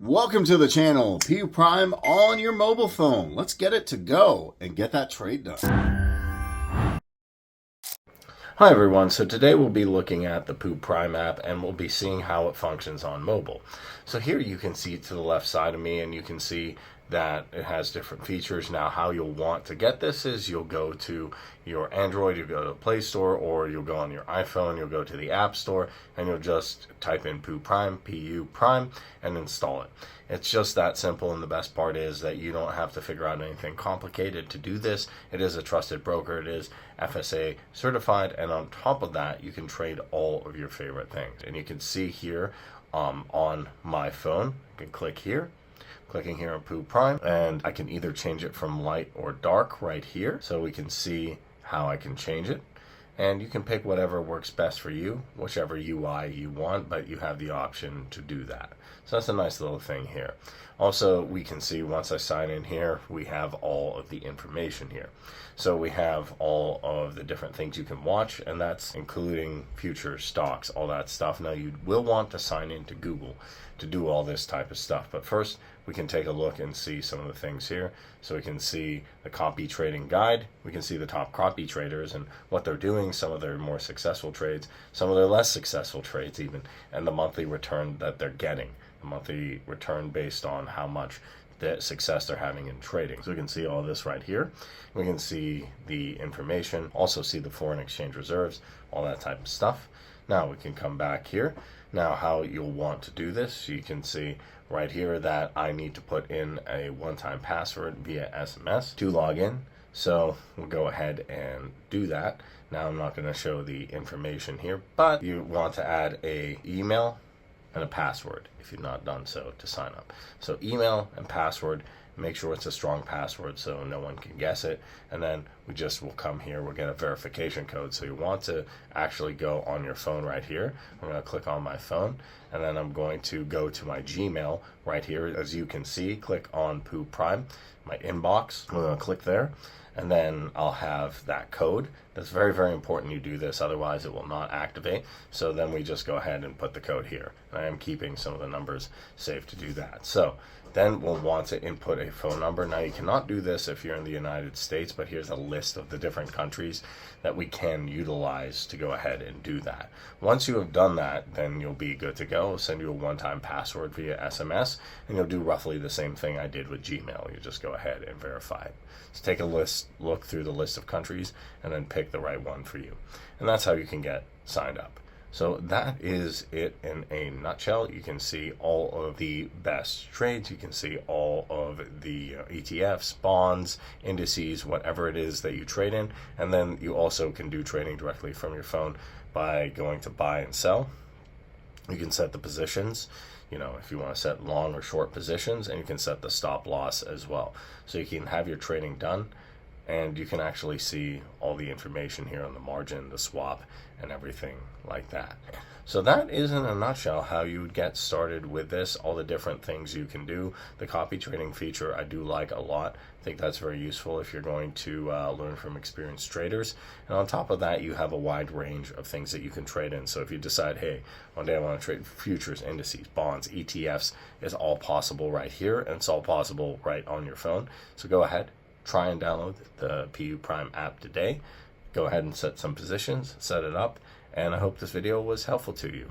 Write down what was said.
Welcome to the channel, puprime on your mobile phone. Let's get it to go and get that trade done. Hi everyone, so today we'll be looking at the puprime app and we'll be seeing how it functions on mobile. So here you can see to the left side of me and you can see that it has different features. Now how you'll want to get this is you'll go to your Android, you'll go to the Play Store, or you'll go on your iPhone, you'll go to the App Store and you'll just type in puprime, P-U prime, and install it. It's just that simple, and the best part is that you don't have to figure out anything complicated to do this. It is a trusted broker, it is FSA certified, and on top of that you can trade all of your favorite things. And you can see here on my phone, I can click here. Clicking here on puprime, and I can either change it from light or dark right here, so we can see how I can change it. And you can pick whatever works best for you, whichever UI you want, but you have the option to do that. So that's a nice little thing here. Also, we can see once I sign in here, we have all of the information here. So we have all of the different things you can watch, and that's including future stocks, all that stuff. Now you will want to sign into Google to do all this type of stuff, but first we can take a look and see some of the things here. So we can see the copy trading guide, we can see the top copy traders and what they're doing, some of their more successful trades, some of their less successful trades even, and the monthly return that they're getting, the monthly return based on how much the success they're having in trading. So we can see all this right here. We can see the information, also see the foreign exchange reserves, all that type of stuff. Now we can come back here. Now how you'll want to do this, you can see right here that I need to put in a one-time password via SMS to log in. So we'll go ahead and do that. Now I'm not going to show the information here, but you want to add a email and a password if you've not done so to sign up. So email and password, make sure it's a strong password so no one can guess it, and then we just will come here, we'll get a verification code. So you want to actually go on your phone right here. I'm going to click on my phone, and then I'm going to go to my Gmail right here. As you can see, click on puprime, my inbox. I'm going to click there, and then I'll have that code. That's very, very important you do this, otherwise it will not activate. So then we just go ahead and put the code here. And I am keeping some of the numbers saved to do that. So then we'll want to input a phone number. Now you cannot do this if you're in the United States, but here's a list of the different countries that we can utilize to go ahead and do that. Once you have done that, then you'll be good to go. I'll send you a one-time password via SMS, and you'll do roughly the same thing I did with Gmail. You just go ahead and verify it. So take a look through the list of countries, and then pick the right one for you. And that's how you can get signed up. So that is it in a nutshell. You can see all of the best trades. You can see all of the ETFs, bonds, indices, whatever it is that you trade in. And then you also can do trading directly from your phone by going to buy and sell. You can set the positions, you know, if you want to set long or short positions, and you can set the stop loss as well. So you can have your trading done, and you can actually see all the information here on the margin, the swap, and everything like that. So that is in a nutshell how you would get started with this, all the different things you can do. The copy trading feature I do like a lot. I think that's very useful if you're going to learn from experienced traders. And on top of that, you have a wide range of things that you can trade in. So if you decide, hey, one day I want to trade futures, indices, bonds, ETFs, it's all possible right here, and it's all possible right on your phone. So go ahead, try and download the puprime app today. Go ahead and set some positions, set it up, and I hope this video was helpful to you.